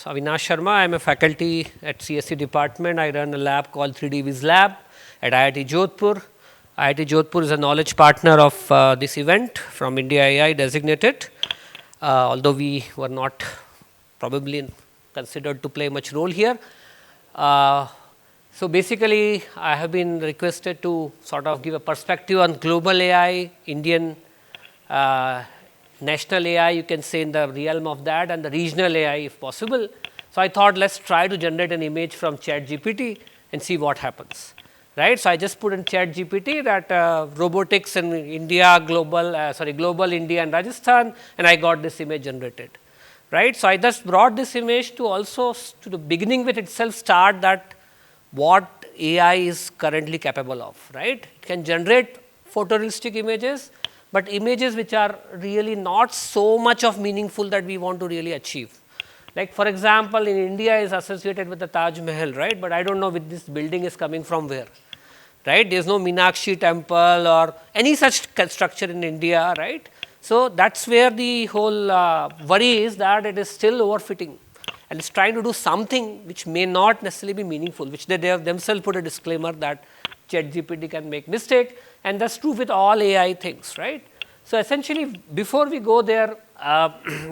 Avinash Sharma. I am a faculty at CSE department. I run a lab called 3D Viz Lab at IIT Jodhpur. IIT Jodhpur is a knowledge partner of this event from India AI designated, although we were not probably considered to play much role here. So basically, I have been requested to sort of give a perspective on global AI, Indian national AI, you can say in the realm of that, and the regional AI if possible. So I thought let's try to generate an image from ChatGPT and see what happens, right? So I just put in ChatGPT that robotics in India, global India and Rajasthan, and I got this image generated, right? So I just brought this image to also to the beginning with itself start that what AI is currently capable of, right? It can generate photorealistic images, but images which are really not so much of meaningful that we want to really achieve. Like for example, in India is associated with the Taj Mahal, right? But I don't know with this building is coming from where, right? There is no Meenakshi temple or any such structure in India, right? So that's where the whole worry is that it is still overfitting and it's trying to do something which may not necessarily be meaningful, which they have themselves put a disclaimer that ChatGPT can make mistake, and that's true with all AI things, right? So essentially, before we go there,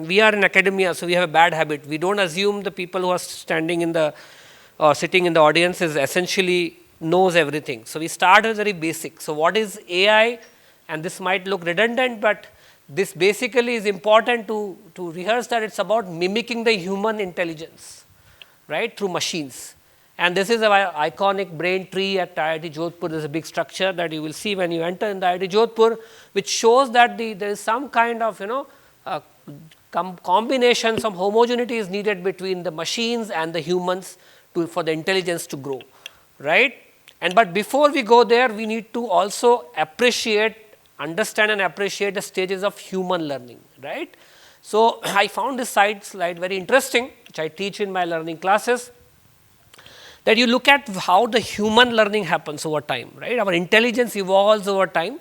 we are in academia, so we have a bad habit. We don't assume the people who are standing in the or sitting in the audience is essentially knows everything. So we start with very basic. So what is AI? And this might look redundant, but this basically is important to rehearse that it's about mimicking the human intelligence, right, through machines. And this is an iconic brain tree at IIT Jodhpur. There is a big structure that you will see when you enter in the IIT Jodhpur, which shows that there is some kind of combination, some homogeneity is needed between the machines and the humans for the intelligence to grow, right? And but before we go there, we need to also understand and appreciate the stages of human learning, right? So I found this slide very interesting, which I teach in my learning classes, that you look at how the human learning happens over time, right? Our intelligence evolves over time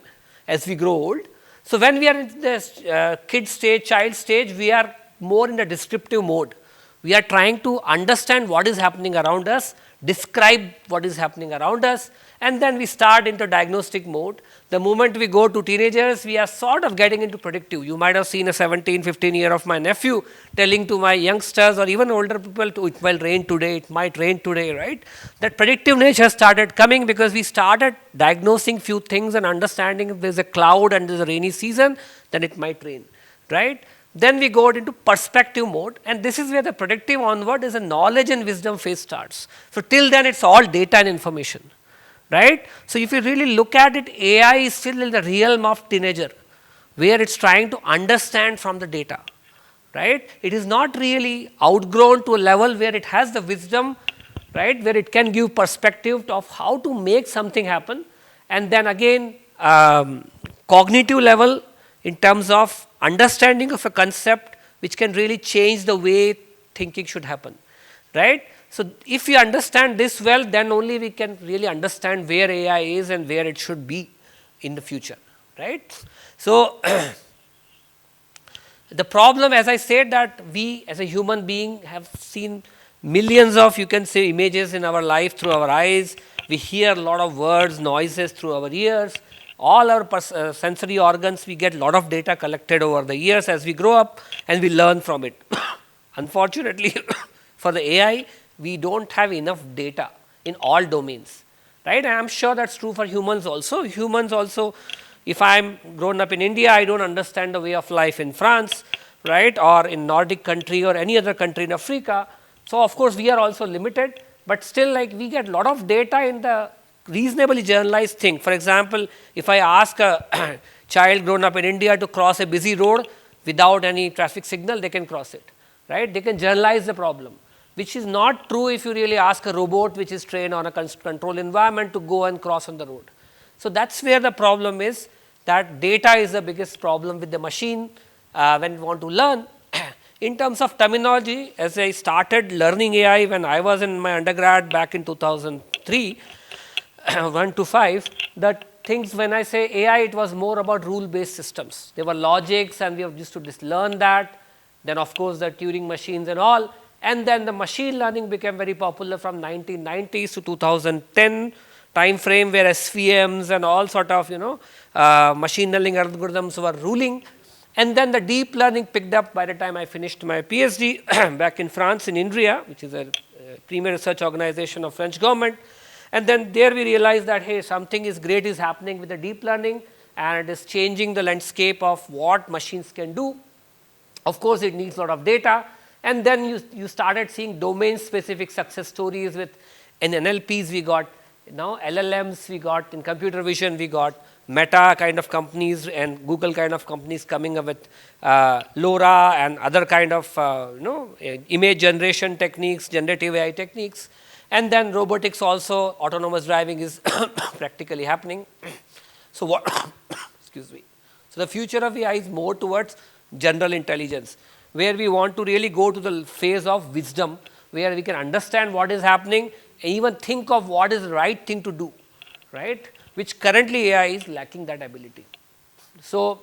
as we grow old. So when we are in the kid stage, child stage, we are more in the descriptive mode. We are trying to understand what is happening around us, describe what is happening around us, and then we start into diagnostic mode. The moment we go to teenagers, we are sort of getting into predictive. You might have seen a 17, 15-year of my nephew telling to my youngsters or even older people, it will rain today, it might rain today, right? That predictive nature started coming because we started diagnosing few things and understanding if there's a cloud and there's a rainy season, then it might rain, right? Then we go into perspective mode, and this is where the predictive onward is a knowledge and wisdom phase starts. So till then it's all data and information, right? So if you really look at it, AI is still in the realm of teenager, where it's trying to understand from the data, right? It is not really outgrown to a level where it has the wisdom, right, where it can give perspective of how to make something happen, and then again cognitive level in terms of understanding of a concept which can really change the way thinking should happen, right? So if we understand this well, then only we can really understand where AI is and where it should be in the future, right? So the problem, as I said, that we as a human being have seen millions of, you can say, images in our life through our eyes. We hear a lot of words, noises through our ears. All our sensory organs, we get a lot of data collected over the years as we grow up, and we learn from it. Unfortunately, for the AI, we don't have enough data in all domains, right? And I'm sure that's true for humans also. Humans also, if I'm grown up in India, I don't understand the way of life in France, right? Or in Nordic country or any other country in Africa. So of course, we are also limited, but still like we get a lot of data in the reasonably generalized thing. For example, if I ask a child grown up in India to cross a busy road without any traffic signal, they can cross it, right? They can generalize the problem, which is not true if you really ask a robot which is trained on a controlled environment to go and cross on the road. So that's where the problem is, that data is the biggest problem with the machine when we want to learn. In terms of terminology, as I started learning AI when I was in my undergrad back in 2003, 1 to 5, that things when I say AI, it was more about rule-based systems. There were logics and we used to just learn that. Then of course the Turing machines and all. And then the machine learning became very popular from 1990s to 2010 time frame, where SVMs and all sort of machine learning algorithms were ruling. And then the deep learning picked up by the time I finished my PhD back in France, in INRIA, which is a premier research organization of French government. And then there we realized that, hey, something is great is happening with the deep learning, and it is changing the landscape of what machines can do. Of course, it needs a lot of data. And then you started seeing domain-specific success stories with in NLPs. We got LLMs, we got in computer vision, we got Meta kind of companies and Google kind of companies coming up with LoRa and other kind of image generation techniques, generative AI techniques. And then robotics also, autonomous driving is practically happening. So what? Excuse me. So the future of AI is more towards general intelligence, where we want to really go to the phase of wisdom, where we can understand what is happening and even think of what is the right thing to do, right? Which currently AI is lacking that ability. So,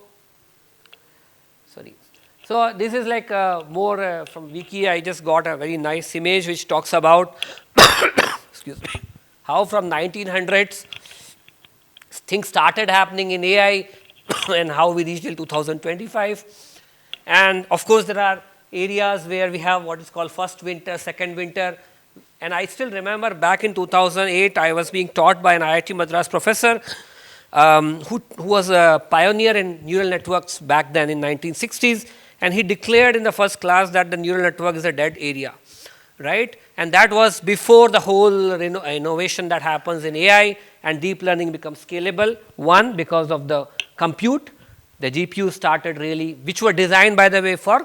So this is like more from Wiki. I just got a very nice image which talks about excuse me, how from 1900s things started happening in AI and how we reached till 2025. And of course, there are areas where we have what is called first winter, second winter. And I still remember back in 2008, I was being taught by an IIT Madras professor who was a pioneer in neural networks back then in 1960s. And he declared in the first class that the neural network is a dead area, right? And that was before the whole innovation that happens in AI and deep learning becomes scalable. One, because of the compute. The GPUs started really, which were designed, by the way, for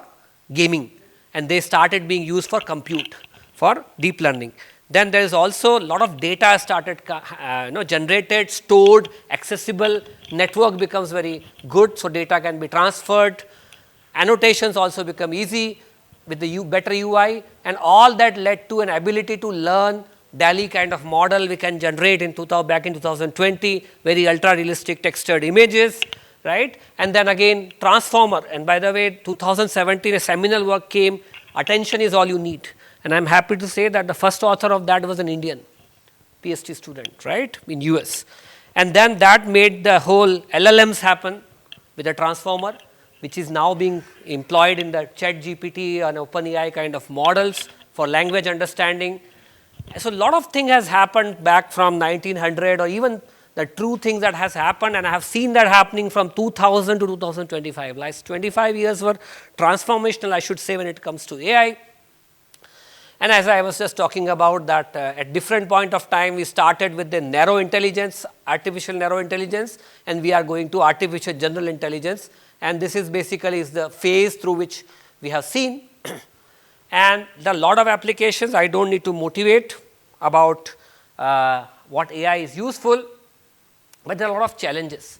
gaming, and they started being used for compute, for deep learning. Then there is also a lot of data started generated, stored, accessible. Network becomes very good, so data can be transferred. Annotations also become easy with the better UI, and all that led to an ability to learn DALL-E kind of model we can generate in back in 2020, very ultra realistic textured images, right? And then again transformer, and by the way 2017 a seminal work came, attention is all you need, and I am happy to say that the first author of that was an Indian PhD student, right, in US. And then that made the whole LLMs happen with the transformer, which is now being employed in the ChatGPT and OpenAI kind of models for language understanding. So a lot of things has happened back from 1900, or even the true things that has happened, and I have seen that happening from 2000 to 2025. Last 25 years were transformational, I should say, when it comes to AI. And as I was just talking about that at different point of time, we started with the narrow intelligence, artificial narrow intelligence, and we are going to artificial general intelligence. And this is basically is the phase through which we have seen. And there are a lot of applications. I don't need to motivate about what AI is useful, but there are a lot of challenges.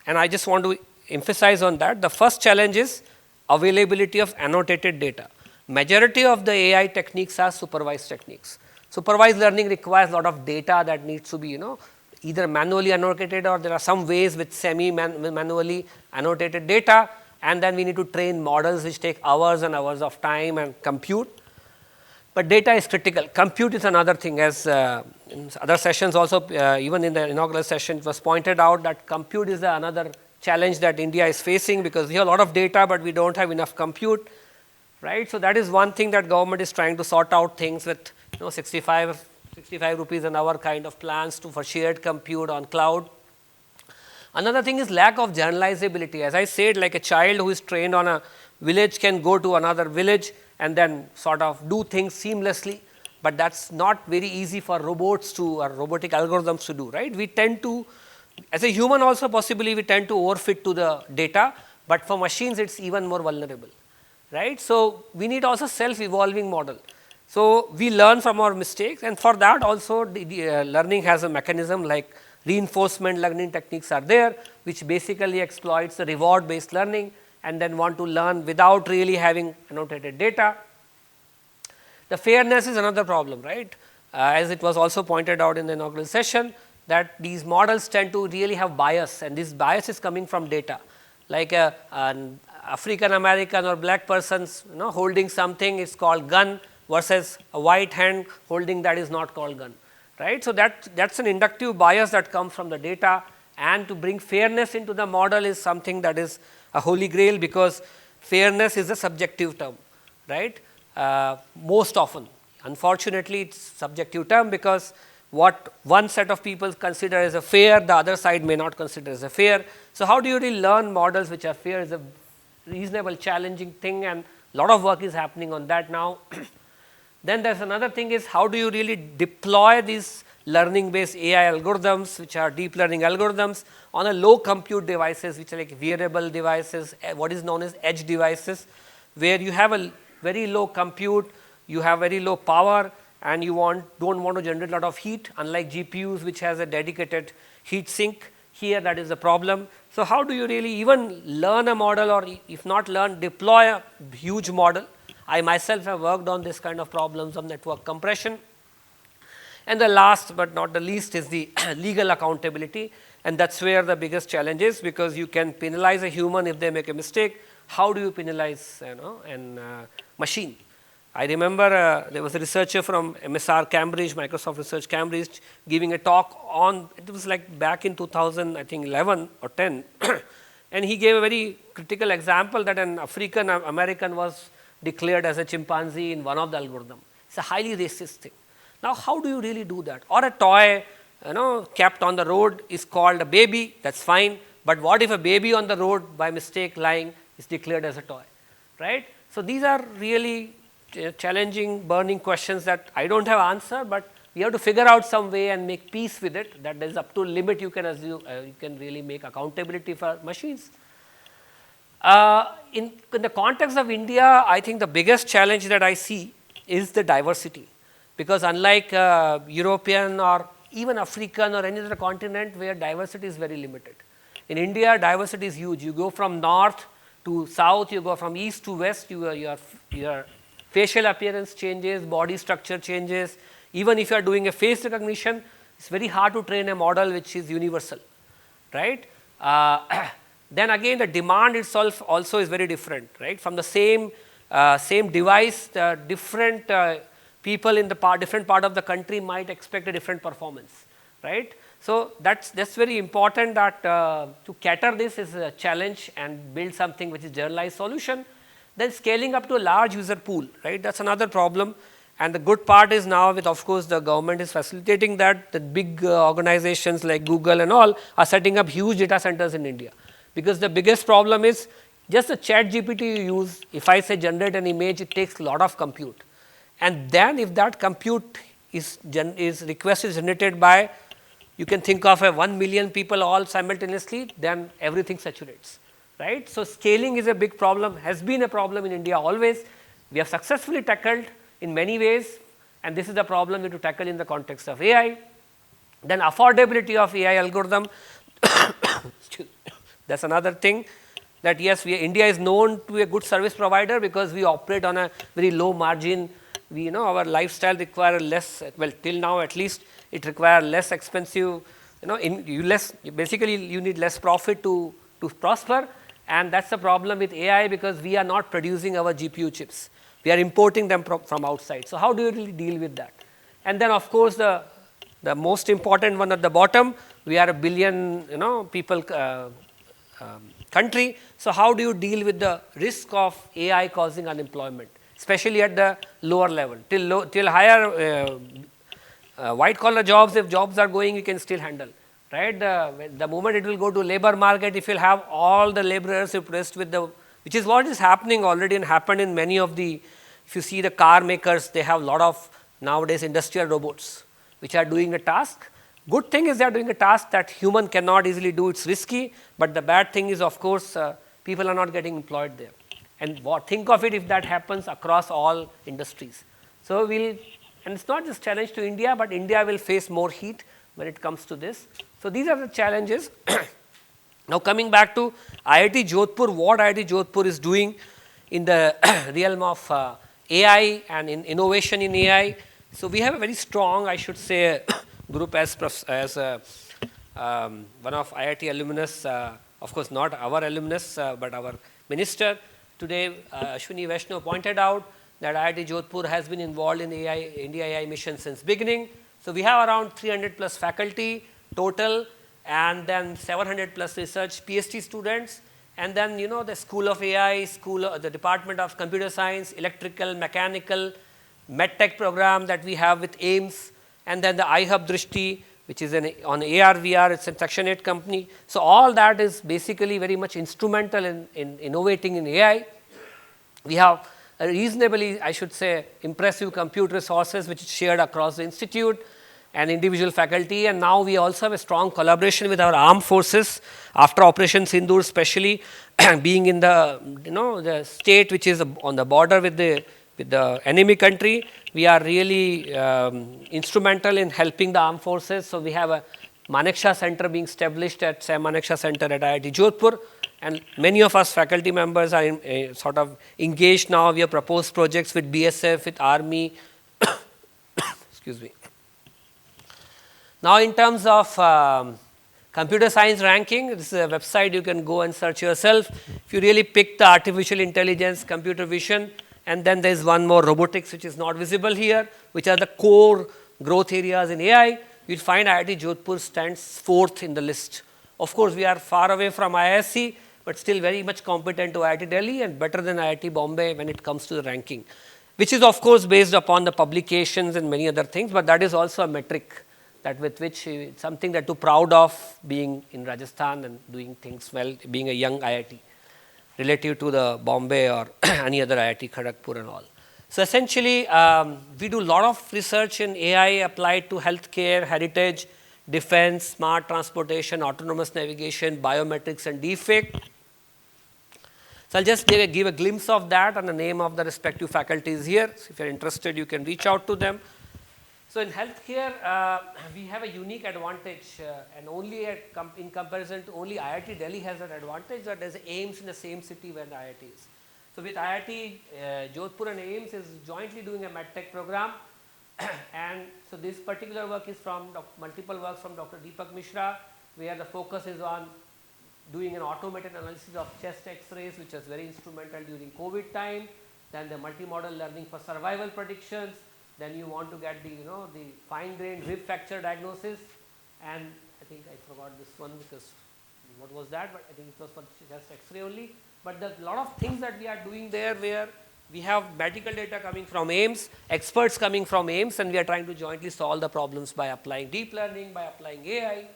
And I just want to emphasize on that. The first challenge is availability of annotated data. Majority of the AI techniques are supervised techniques. Supervised learning requires a lot of data that needs to be, either manually annotated, or there are some ways with semi-manually annotated data, and then we need to train models which take hours and hours of time and compute. But data is critical. Compute is another thing, as in other sessions also, even in the inaugural session, it was pointed out that compute is another challenge that India is facing, because we have a lot of data, but we don't have enough compute, right? So that is one thing that government is trying to sort out things with, 65 rupees an hour kind of plans for shared compute on cloud. Another thing is lack of generalizability. As I said, like a child who is trained on a village can go to another village and then sort of do things seamlessly, but that's not very easy for robots to, or robotic algorithms to do, right? We tend to, as a human also possibly, we tend to overfit to the data, but for machines it's even more vulnerable, right? So we need also self-evolving model. So we learn from our mistakes, and for that also the learning has a mechanism like reinforcement learning techniques are there, which basically exploits the reward based learning and then want to learn without really having annotated data. The fairness is another problem, right? As it was also pointed out in the inaugural session, that these models tend to really have bias, and this bias is coming from data. Like an African American or black person's holding something, it's called gun, versus a white hand holding that is not called gun, right. So, that's an inductive bias that comes from the data, and to bring fairness into the model is something that is a holy grail, because fairness is a subjective term, right. Most often, unfortunately, it's subjective term, because what one set of people consider as a fair, the other side may not consider as a fair. So, how do you really learn models which are fair is a reasonable challenging thing, and a lot of work is happening on that now. Then there is another thing is, how do you really deploy these learning based AI algorithms, which are deep learning algorithms, on a low compute devices, which are like wearable devices, what is known as edge devices, where you have a very low compute, you have very low power, and you don't want to generate a lot of heat, unlike GPUs, which has a dedicated heat sink. Here that is the problem. So, how do you really even learn a model, or if not learn, deploy a huge model? I myself have worked on this kind of problems of network compression. And the last but not the least is the legal accountability, and that is where the biggest challenge is, because you can penalize a human if they make a mistake. How do you penalize a machine? I remember there was a researcher from MSR Cambridge, Microsoft Research Cambridge, giving a talk on, it was like back in 2000, I think 11 or 10, and he gave a very critical example that an African American was declared as a chimpanzee in one of the algorithms. It's a highly racist thing. Now, how do you really do that? Or a toy, kept on the road is called a baby, that's fine. But what if a baby on the road by mistake lying is declared as a toy, right? So, these are really challenging, burning questions that I don't have answer, but we have to figure out some way and make peace with it. That is up to a limit you can assume, you can really make accountability for machines. In the context of India, I think the biggest challenge that I see is the diversity, because unlike European or even African or any other continent where diversity is very limited, in India diversity is huge. You go from north to south, you go from east to west, your facial appearance changes, body structure changes. Even if you are doing a face recognition, it's very hard to train a model which is universal, right. Then again, the demand itself also is very different, right. From the same device, different people in the different part of the country might expect a different performance, right. So, that's very important that to cater this is a challenge and build something which is generalized solution. Then scaling up to a large user pool, right, that is another problem. And the good part is now with, of course, the government is facilitating that, the big organizations like Google and all are setting up huge data centers in India. Because the biggest problem is just the chat GPT you use, if I say generate an image, it takes a lot of compute. And then if that compute request is generated by, you can think of a 1 million people all simultaneously, then everything saturates, right. So, scaling is a big problem, has been a problem in India always. We have successfully tackled in many ways, and this is the problem we have to tackle in the context of AI. Then affordability of AI algorithm, that is another thing, that yes, India is known to be a good service provider because we operate on a very low margin. We our lifestyle require less, well, till now at least, it requires less expensive, basically you need less profit to prosper, and that is the problem with AI, because we are not producing our GPU chips. We are importing them from outside. So, how do you really deal with that? And then of course, the most important one at the bottom, we are a billion people country. So, how do you deal with the risk of AI causing unemployment, especially at the lower level? Till higher white collar jobs, if jobs are going, you can still handle, right. The moment it will go to labor market, if you will have all the laborers replaced with which is what is happening already and happened in many of the, if you see the car makers, they have a lot of nowadays industrial robots which are doing a task. Good thing is they are doing a task that human cannot easily do, it is risky, but the bad thing is, of course, people are not getting employed there. And think of it if that happens across all industries. So, and it is not just challenge to India, but India will face more heat when it comes to this. So, these are the challenges. Now, coming back to IIT Jodhpur, what IIT Jodhpur is doing in the realm of AI and in innovation in AI. So, we have a very strong, I should say, group as one of IIT alumnus, of course, not our alumnus, but our minister. Today, Ashwini Vaishnaw pointed out that IIT Jodhpur has been involved in AI, India AI mission since beginning. So we have around 300 plus faculty total, and then 700 plus research PhD students, and then the School of AI, the Department of Computer Science, Electrical, Mechanical, MedTech program that we have with AIMS, and then the iHub Drishti, which is on AR VR, it's a Section 8 company. So all that is basically very much instrumental in innovating in AI. We have a reasonably, I should say, impressive compute resources which is shared across the institute and individual faculty, and now we also have a strong collaboration with our armed forces after Operation Sindoor, especially being in the the state which is on the border with the enemy country. We are really instrumental in helping the armed forces. So we have a Manekshaw Center being established at Sam Manekshaw Center at IIT Jodhpur, and many of us faculty members are sort of engaged now. We have proposed projects with BSF, with Army. Excuse me. Now, in terms of computer science ranking, this is a website you can go and search yourself. If you really pick the artificial intelligence, computer vision, and then there is one more, robotics, which is not visible here, which are the core growth areas in AI, you will find IIT Jodhpur stands 4th in the list. Of course, we are far away from IISc, but still very much competent to IIT Delhi and better than IIT Bombay when it comes to the ranking, which is of course based upon the publications and many other things, but that is also a metric that with which something that too proud of being in Rajasthan and doing things well, being a young IIT relative to the Bombay or any other IIT Kharagpur and all. So essentially, we do a lot of research in AI applied to healthcare, heritage, defense, smart transportation, autonomous navigation, biometrics, and deepfake. So I'll just give a glimpse of that, and the name of the respective faculties here. So if you're interested, you can reach out to them. So in healthcare, we have a unique advantage, and only in comparison to only IIT Delhi has an advantage that there's AIMS in the same city where the IIT is. So with IIT Jodhpur and AIMS is jointly doing a MedTech program, and so this particular work is from multiple works from Dr. Deepak Mishra, where the focus is on doing an automated analysis of chest X-rays, which was very instrumental during COVID time. Then the multimodal learning for survival predictions. Then you want to get the the fine-grained rib fracture diagnosis, and I think I forgot this one because what was that? But I think it was for chest X-ray only. But there's a lot of things that we are doing there where we have medical data coming from AIMS, experts coming from AIMS, and we are trying to jointly solve the problems by applying deep learning, by applying AI.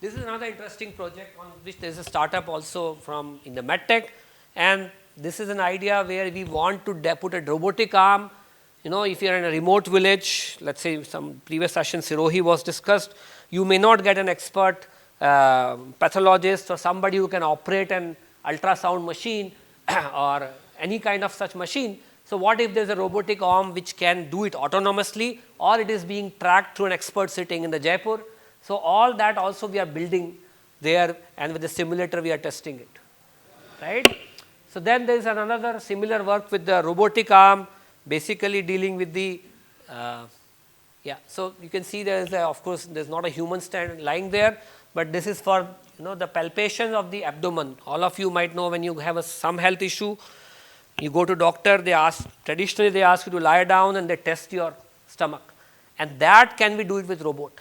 This is another interesting project on which there is a startup also from in the medtech, and this is an idea where we want to put a robotic arm. If you are in a remote village, let's say some previous session Sirohi was discussed, you may not get an expert pathologist or somebody who can operate an ultrasound machine or any kind of such machine. So what if there is a robotic arm which can do it autonomously, or it is being tracked through an expert sitting in the Jaipur? So all that also we are building there, and with the simulator we are testing it, right? So then there is another similar work with the robotic arm, basically dealing with the, so you can see there is of course there is not a human lying there, but this is for the palpation of the abdomen. All of you might know when you have some health issue, you go to doctor, traditionally they ask you to lie down and they test your stomach, and that can we do it with robot.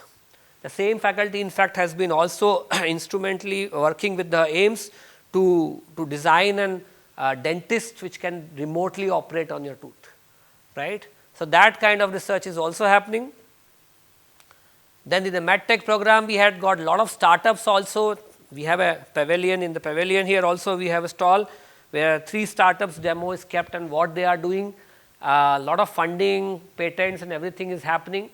The same faculty in fact has been also instrumentally working with the AIMS to design a dentist which can remotely operate on your tooth, right? So that kind of research is also happening. Then in the MedTech program we had got a lot of startups also. We have a pavilion, in the pavilion here also we have a stall where 3 startups demo is kept and what they are doing. A lot of funding, patents and everything is happening.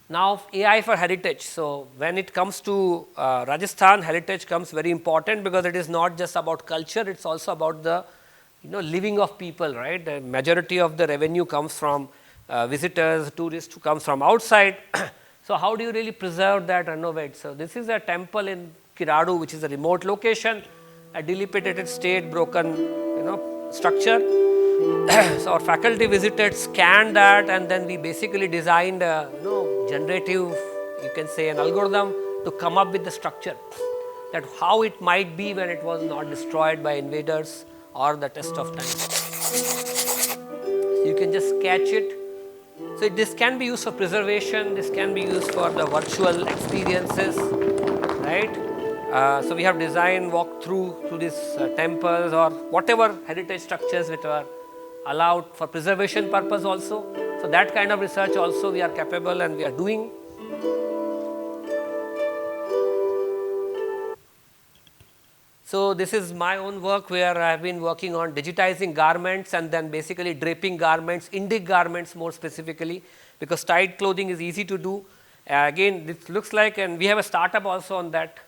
Now AI for heritage. So when it comes to Rajasthan, heritage comes very important because it is not just about culture, it is also about the living of people, right? The majority of the revenue comes from visitors, tourists who comes from outside. So how do you really preserve that, renovate? So this is a temple in Kiradu, which is a remote location, a dilapidated state, broken structure. So our faculty visited, scanned that, and then we basically designed a generative, you can say an algorithm to come up with the structure, that how it might be when it was not destroyed by invaders or the test of time. You can just catch it. So this can be used for preservation, this can be used for the virtual experiences, right? So we have designed walk through these temples or whatever heritage structures which are allowed for preservation purpose also. So that kind of research also we are capable and we are doing. So this is my own work where I have been working on digitizing garments and then basically draping garments, Indic garments more specifically, because tied clothing is easy to do. Again, this looks like, and we have a startup also on that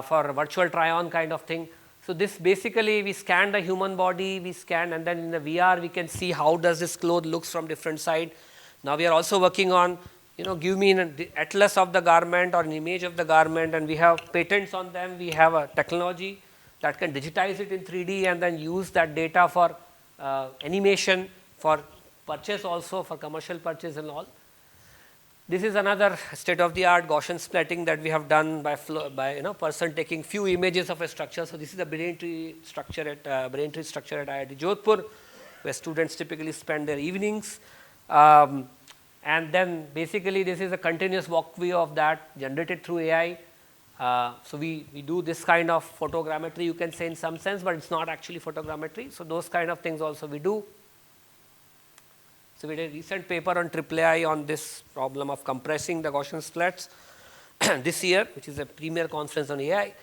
for virtual try-on kind of thing. So this basically we scan the human body, we scan, and then in the VR we can see how does this cloth looks from different side. Now we are also working on, give me an atlas of the garment or an image of the garment, and we have patents on them. We have a technology that can digitize it in 3D and then use that data for animation, for purchase also, for commercial purchase and all. This is another state-of-the-art Gaussian splatting that we have done by person taking few images of a structure. So this is a brain tree structure at IIT Jodhpur, where students typically spend their evenings. And then basically this is a continuous walkthrough of that generated through AI. So we do this kind of photogrammetry, you can say in some sense, but it's not actually photogrammetry. So those kind of things also we do. So we did a recent paper on IIII on this problem of compressing the Gaussian splats this year, which is a premier conference on AI.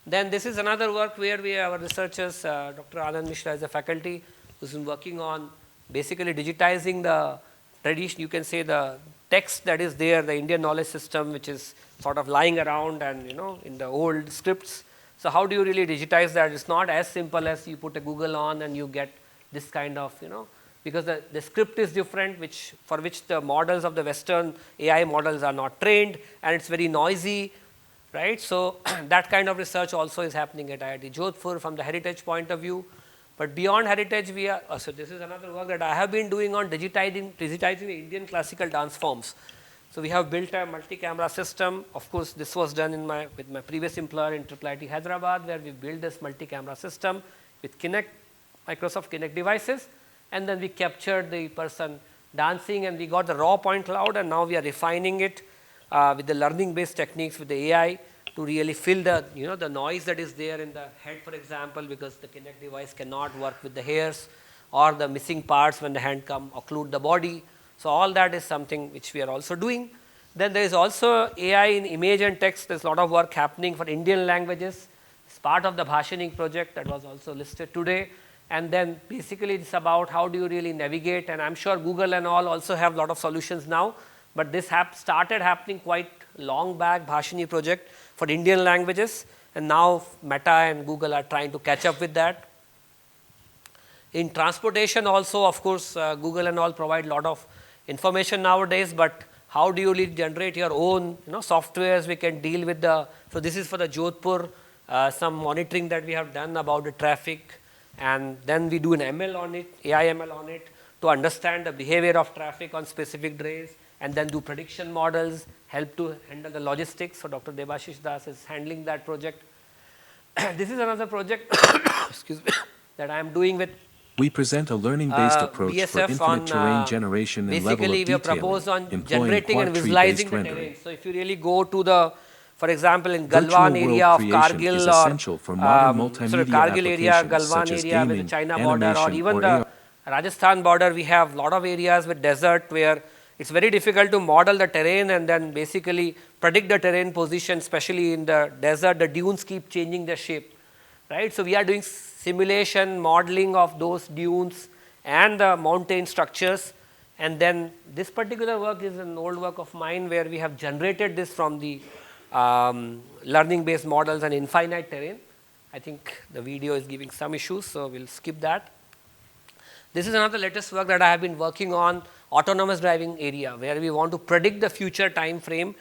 Then this is another work where we have our researchers, Dr. Anand Mishra is a faculty who's been working on basically digitizing the tradition, you can say the text that is there, the Indian knowledge system, which is sort of lying around and in the old scripts. So how do you really digitize that? It's not as simple as you put a Google on and you get this kind of, because the script is different, for which the models of the Western AI models are not trained, and it's very noisy, right? So that kind of research also is happening at IIT Jodhpur from the heritage point of view. But beyond heritage, we are, so this is another work that I have been doing on digitizing the Indian classical dance forms. So we have built a multi-camera system. Of course, this was done with my previous employer in IIIT Hyderabad, where we built this multi-camera system with Microsoft Kinect devices. And then we captured the person dancing, and we got the raw point cloud, and now we are refining it with the learning-based techniques with the AI to really fill the, the noise that is there in the head, for example, because the Kinect device cannot work with the hairs or the missing parts when the hand occlude the body. So all that is something which we are also doing. Then there is also AI in image and text. There's a lot of work happening for Indian languages. It's part of the Bhashaning project that was also listed today. And then basically it's about how do you really navigate, and I'm sure Google and all also have a lot of solutions now, but this started happening quite long back, Bhashini project for Indian languages, and now Meta and Google are trying to catch up with that. In transportation also, of course, Google and all provide a lot of information nowadays, but how do you really generate your own softwares we can deal with so this is for the Jodhpur, some monitoring that we have done about the traffic. And then we do an ML on it, AI ML on it, to understand the behavior of traffic on specific days, and then do prediction models, help to handle the logistics. So Dr. Debashish Das is handling that project. This is another project excuse me, that I am doing with we present a learning-based approach BSF for infinite on, terrain generation and level of basically we have detailing, proposed on employing generating and quad visualizing tree-based the rendering. terrain. So if you really go to for example, in Virtual Galwan world area of creation Kargil is or essential for modern multimedia Kargil area, applications Galwan such as area with gaming, the China border, or animation, even or the Rajasthan border, we have a lot of areas with desert where it's very difficult to model the terrain and then basically predict the terrain position, especially in the desert. The dunes keep changing their shape, right? So we are doing simulation, modeling of those dunes and the mountain structures. And then this particular work is an old work of mine where we have generated this from the learning-based models and infinite terrain. I think the video is giving some issues, so we'll skip that. This is another latest work that I have been working on, autonomous driving area, where we want to predict the future time frame.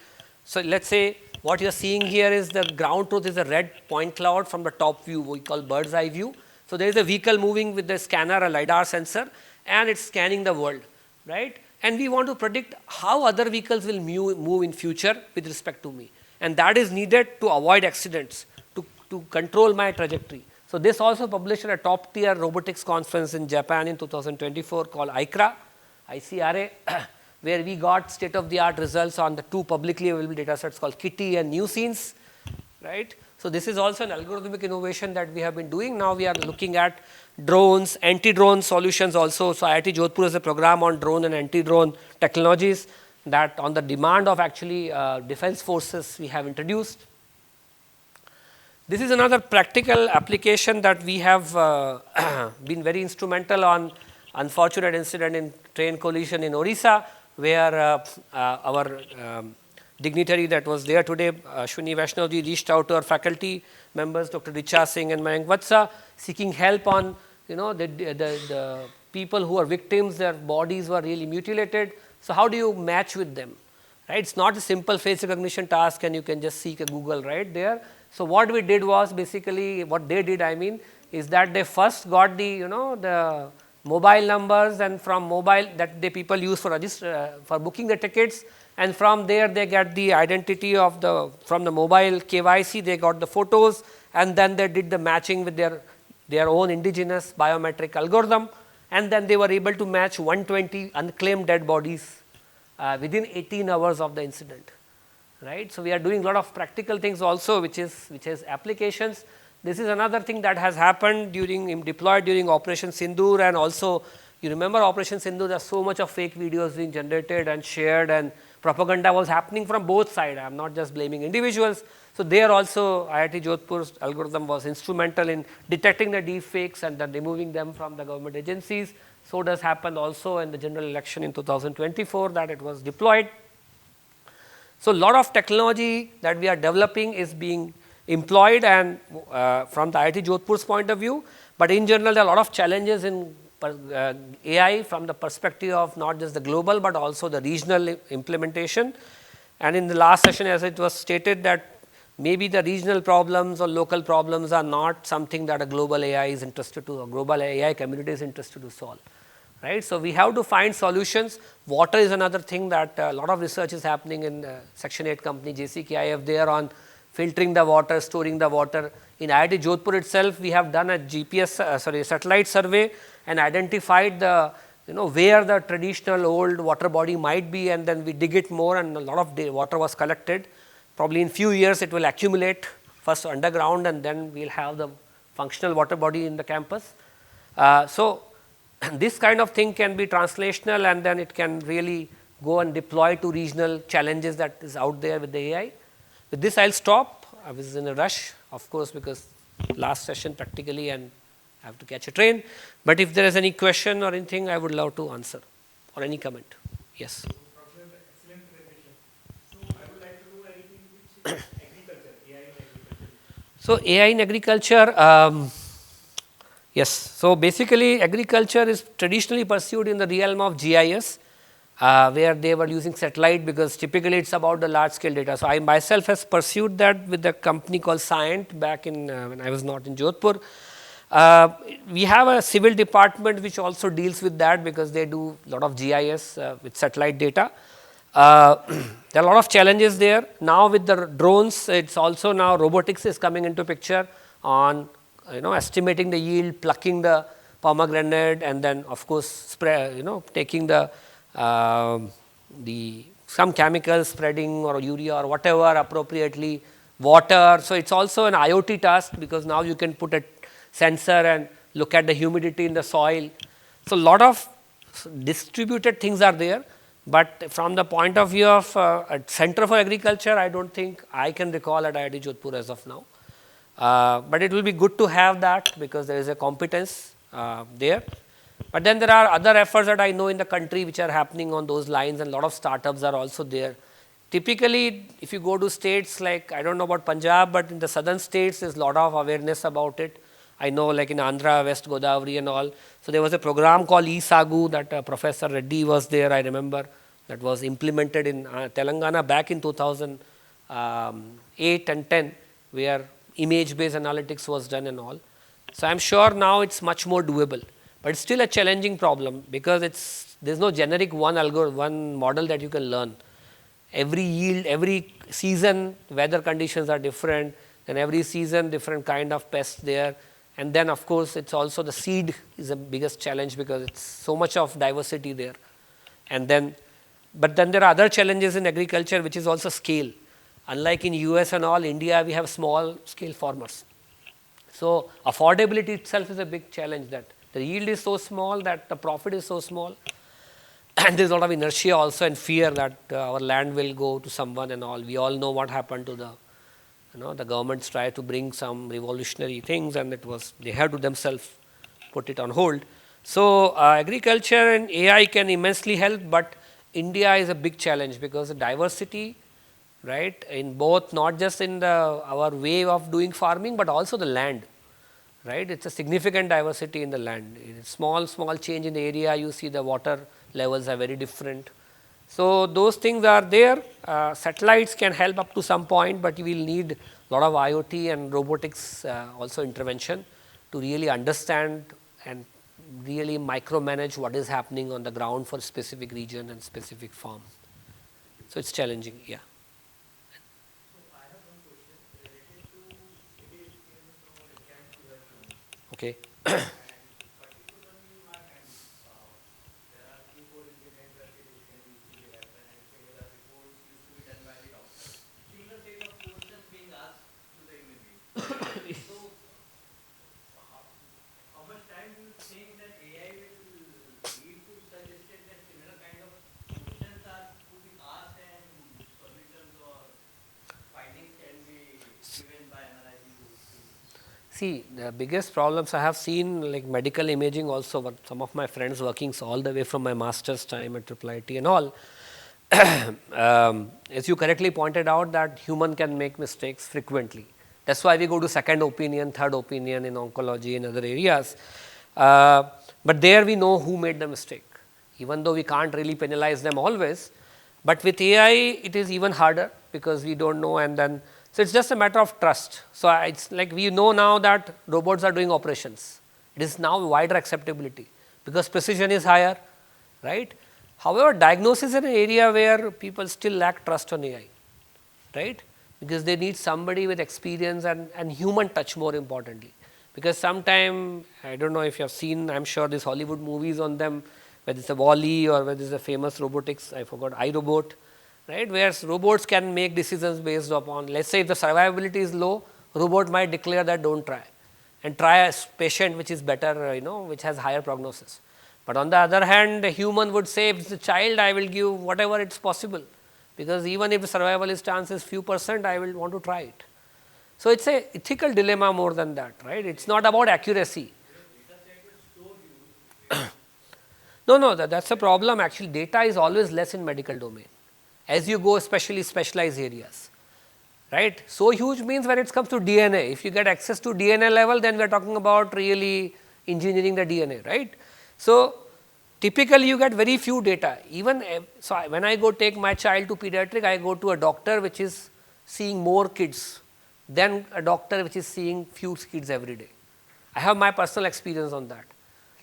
So let's say what you're seeing here is the ground truth is a red point cloud from the top view, we call bird's eye view. So there is a vehicle moving with the scanner, a LiDAR sensor, and it's scanning the world, right? And we want to predict how other vehicles will move in future with respect to me. And that is needed to avoid accidents, to control my trajectory. So, this also published at a top tier robotics conference in Japan in 2024 called ICRA, where we got state of the art results on the 2 publicly available data sets called Kitty and New Scenes, right. So, this is also an algorithmic innovation that we have been doing. Now, we are looking at drones, anti-drone solutions also. So, IIT Jodhpur has a program on drone and anti-drone technologies that on the demand of actually defense forces we have introduced. This is another practical application that we have been very instrumental on unfortunate incident in train collision in Orissa, where our dignitary that was there today, Ashwini Vaishnavji, reached out to our faculty members, Dr. Richa Singh and Mayank Vatsa, seeking help on the people who are victims, their bodies were really mutilated. So, how do you match with them, right? It's not a simple face recognition task and you can just seek a Google right there. So, what we did was basically what they did, I mean, is that they first got the the mobile numbers, and from mobile that the people use for for booking the tickets, and from there they get the identity of from the mobile KYC, they got the photos, and then they did the matching with their own indigenous biometric algorithm, and then they were able to match 120 unclaimed dead bodies within 18 hours of the incident. Right. So, we are doing a lot of practical things also, which is applications. This is another thing that has happened deployed during Operation Sindoor, and also you remember Operation Sindoor, there is so much of fake videos being generated and shared, and propaganda was happening from both sides. I am not just blaming individuals. So, there also IIT Jodhpur's algorithm was instrumental in detecting the deep fakes and then removing them from the government agencies. So, does happen also in the general election in 2024 that it was deployed. So, a lot of technology that we are developing is being employed, and from the IIT Jodhpur's point of view, but in general there are a lot of challenges in AI from the perspective of not just the global, but also the regional implementation. And in the last session, as it was stated, that maybe the regional problems or local problems are not something that a global AI is interested to, or global AI community is interested to solve. Right. So, we have to find solutions. Water is another thing that a lot of research is happening in Section 8 company JCKIF there on filtering the water, storing the water. In IIT Jodhpur itself, we have done a satellite survey and identified the where the traditional old water body might be, and then we dig it more, and a lot of water was collected. Probably in few years it will accumulate first underground, and then we will have the functional water body in the campus. So, this kind of thing can be translational, and then it can really go and deploy to regional challenges that is out there with the AI. With this, I will stop. I was in a rush, of course, because last session practically, and I have to catch a train. But if there is any question or anything, I would love to answer, or any comment. Yes. Excellent presentation. So, I would like to know anything which agriculture, AI in agriculture. So, AI in agriculture. Yes. So, basically agriculture is traditionally pursued in the realm of GIS, where they were using satellite, because typically it is about the large scale data. So, I myself has pursued that with a company called Scient back in when I was not in Jodhpur. We have a civil department which also deals with that, because they do a lot of GIS with satellite data. There are a lot of challenges there. Now with the drones, it is also now robotics is coming into picture on estimating the yield, plucking the pomegranate, and then of course taking the some chemicals, spreading or urea or whatever appropriately, water. So, it is also an IoT task, because now you can put a sensor and look at the humidity in the soil. So, a lot of distributed things are there, but from the point of view of a center for agriculture, I do not think I can recall at IIT Jodhpur as of now. But it will be good to have that, because there is a competence there. But then there are other efforts that I know in the country which are happening on those lines, and a lot of startups are also there. Typically, if you go to states like, I do not know about Punjab, but in the southern states there is a lot of awareness about it. I know like in Andhra, West Godavari and all. So, there was a program called eSagu that Professor Reddy was there, I remember, that was implemented in Telangana back in 2008 and 10, where image based analytics was done and all. So, I am sure now it is much more doable, but it is still a challenging problem, because there is no generic one model that you can learn. Every yield, every season weather conditions are different, and every season different kind of pests there, And then of course, it's also the seed is the biggest challenge because it's so much of diversity there. And then, but then there are other challenges in agriculture, which is also scale. Unlike in US and all, India, we have small scale farmers. So affordability itself is a big challenge, that the yield is so small that the profit is so small. And there's a lot of inertia also and fear that our land will go to someone and all. We all know what happened to the governments tried to bring some revolutionary things, and they had to themselves put it on hold. So agriculture and AI can immensely help, but India is a big challenge because the diversity, right, in both, not just in our way of doing farming, but also the land, right. It's a significant diversity in the land. Small change in the area, you see the water levels are very different. So those things are there. Satellites can help up to some point, but you will need a lot of IoT and robotics also intervention to really understand and really micromanage what is happening on the ground for specific region and specific farm. So it's challenging, yeah. I have one question related to maybe experience from the camp you have shown. Okay. And particularly in my camp, there are 3-4 incidents where this can easily happen, and similar reports used to be done by the doctor. Similar set of questions being asked to the human being. So, how much time do you think that AI will lead to such extent that similar kind of questions are to be asked and solutions or findings can be given by analyzing those things? See, the biggest problems I have seen, like medical imaging also, what some of my friends working so all the way from my master's time at IIT and all, as you correctly pointed out, that human can make mistakes frequently. That's why we go to second opinion, third opinion in oncology and other areas. But there we know who made the mistake, even though we can't really penalize them always. But with AI, it is even harder because we don't know, and then so it's just a matter of trust. So it's like we know now that robots are doing operations. It is now wider acceptability because precision is higher, right? However, diagnosis is an area where people still lack trust on AI, right? Because they need somebody with experience and human touch more importantly. Because sometime, I don't know if you have seen, I'm sure these Hollywood movies on them, whether it's a Wall-E or whether it's a famous robotics, I forgot, iRobot, right, where robots can make decisions based upon, let's say if the survivability is low, robot might declare that don't try and try a patient which is better, which has higher prognosis. But on the other hand, a human would say, if it's a child, I will give whatever it's possible, because even if the survivalist chance is few percent, I will want to try it. So it's a ethical dilemma more than that, right? It's not about accuracy. No, that's a problem. Actually, data is always less in medical domain as you go, especially specialized areas, right? So huge means when it comes to DNA, if you get access to DNA level, then we are talking about really engineering the DNA, right? So typically you get very few data. Even so, when I go take my child to pediatric, I go to a doctor which is seeing more kids than a doctor which is seeing few kids every day. I have my personal experience on that.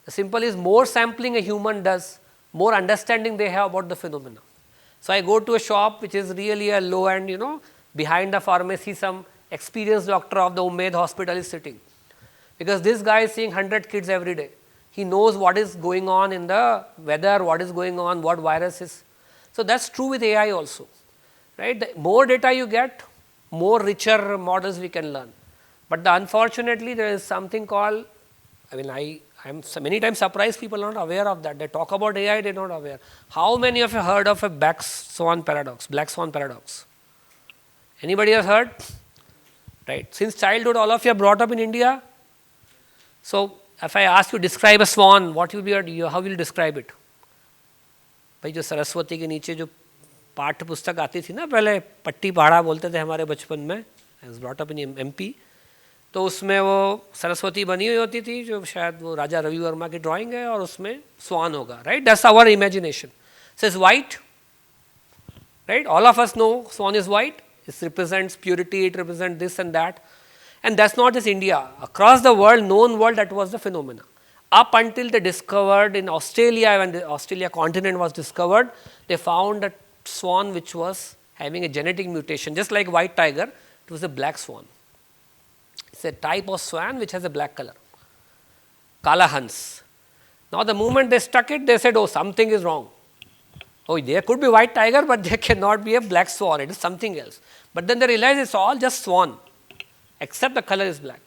The simple is more sampling a human does, more understanding they have about the phenomena. So I go to a shop which is really a low end, behind the pharmacy some experienced doctor of the Umaid hospital is sitting. Because this guy is seeing 100 kids every day. He knows what is going on in the weather, what is going on, what virus is. So that's true with AI also, right? The more data you get, more richer models we can learn. But unfortunately, there is something called, I'm many times surprised people are not aware of that. They talk about AI, they're not aware. How many of you heard of a black swan paradox? Anybody has heard? Right. Since childhood, all of you are brought up in India. So if I ask you to describe a swan, what will be how will you describe it? भाई जो सरस्वती के नीचे जो पाठ्य पुस्तक आती थी ना पहले पट्टी पहाड़ा बोलते थे हमारे बचपन में, I was brought up in MP, तो उसमें वो सरस्वती बनी हुई होती थी जो शायद वो राजा रवि वर्मा की ड्राइंग है और उसमें स्वान होगा, right? That's our imagination. So it's white, right? All of us know swan is white. It represents purity, it represents this and that. And that's not just India. Across the world, known world, that was the phenomena. Up until they discovered in Australia, when the Australia continent was discovered, they found a swan which was having a genetic mutation, just like white tiger, it was a black swan. It's a type of swan which has a black color. Kala Hans. Now the moment they stuck it, they said, oh, something is wrong. Oh, there could be white tiger, but there cannot be a black swan, it is something else. But then they realized it's all just swan, except the color is black,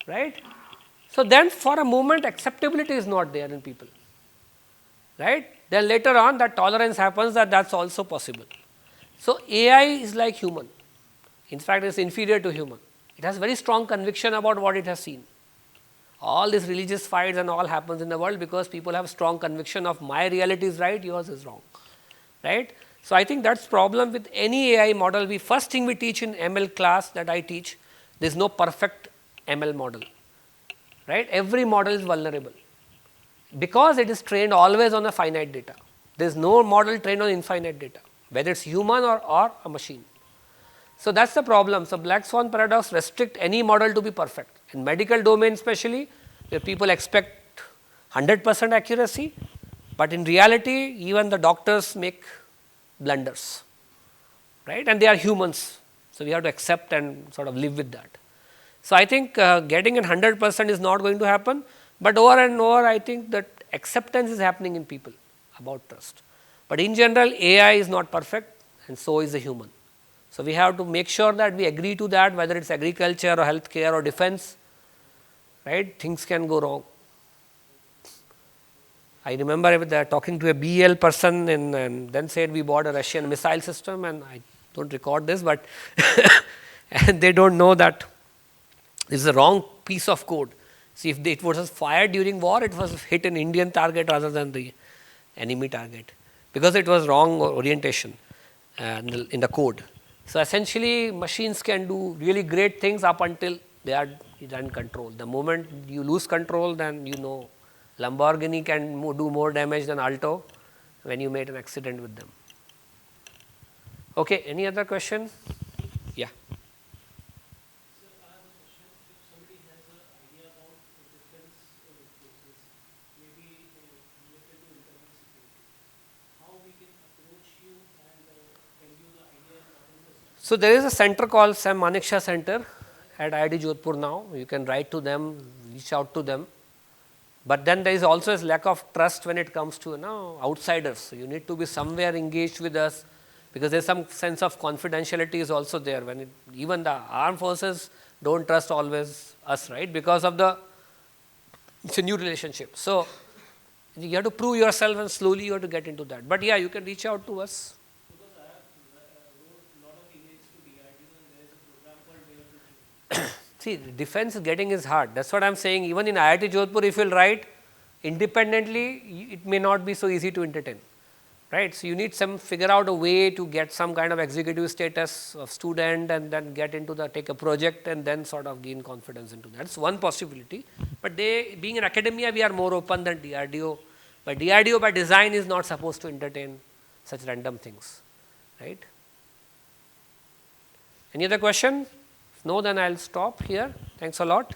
right. So then for a moment acceptability is not there in people, right. Then later on that tolerance happens that that's also possible. So AI is like human, in fact it's inferior to human. It has very strong conviction about what it has seen. All these religious fights and all happens in the world because people have strong conviction of my reality is right, yours is wrong, right. So I think that's problem with any AI model. We first thing we teach in ML class that I teach, there is no perfect ML model, right. Every model is vulnerable because it is trained always on a finite data. There is no model trained on infinite data, whether it's human or a machine. So that's the problem. So black swan paradox restrict any model to be perfect. In medical domain especially, where people expect 100% accuracy, but in reality even the doctors make blunders, right, and they are humans. So we have to accept and sort of live with that. So I think getting 100% is not going to happen, but over and over I think that acceptance is happening in people about trust. But in general AI is not perfect and so is a human. So we have to make sure that we agree to that, whether it's agriculture or healthcare or defense, right, things can go wrong. I remember talking to a BEL person and then said we bought a Russian missile system, and I don't record this, but and they don't know that this is a wrong piece of code. See, if it was fired during war, it was hit an Indian target rather than the enemy target, because it was wrong orientation in the code. So essentially machines can do really great things up until they are in control. The moment you lose control, then you know Lamborghini can do more damage than Alto when you made an accident with them. Okay, any other question? Yeah. Sir, I have a question. If somebody has an idea about the defense forces, maybe related to internal security, how we can approach you and tell you the idea and what is the strategy? So there is a center called Sam Manekshaw Center at IIT Jodhpur now. You can write to them, reach out to them. But then there is also a lack of trust when it comes to outsiders. So you need to be somewhere engaged with us, because there is some sense of confidentiality is also there. When even the armed forces don't trust always us, right? Because of it's a new relationship. So you have to prove yourself, and slowly you have to get into that. But yeah, you can reach out to us. Because I have wrote a lot of emails to DRDO and there is a program called Dare to Dream. See, defense getting is hard. That's what I'm saying. Even in IIT Jodhpur, if you'll write independently, it may not be so easy to entertain, right? So you need figure out a way to get some kind of executive status of student, and then get into take a project and then sort of gain confidence into that. That's one possibility. But being in academia, we are more open than DRDO. But DRDO by design is not supposed to entertain such random things, right? Any other question? If no, then I'll stop here. Thanks a lot.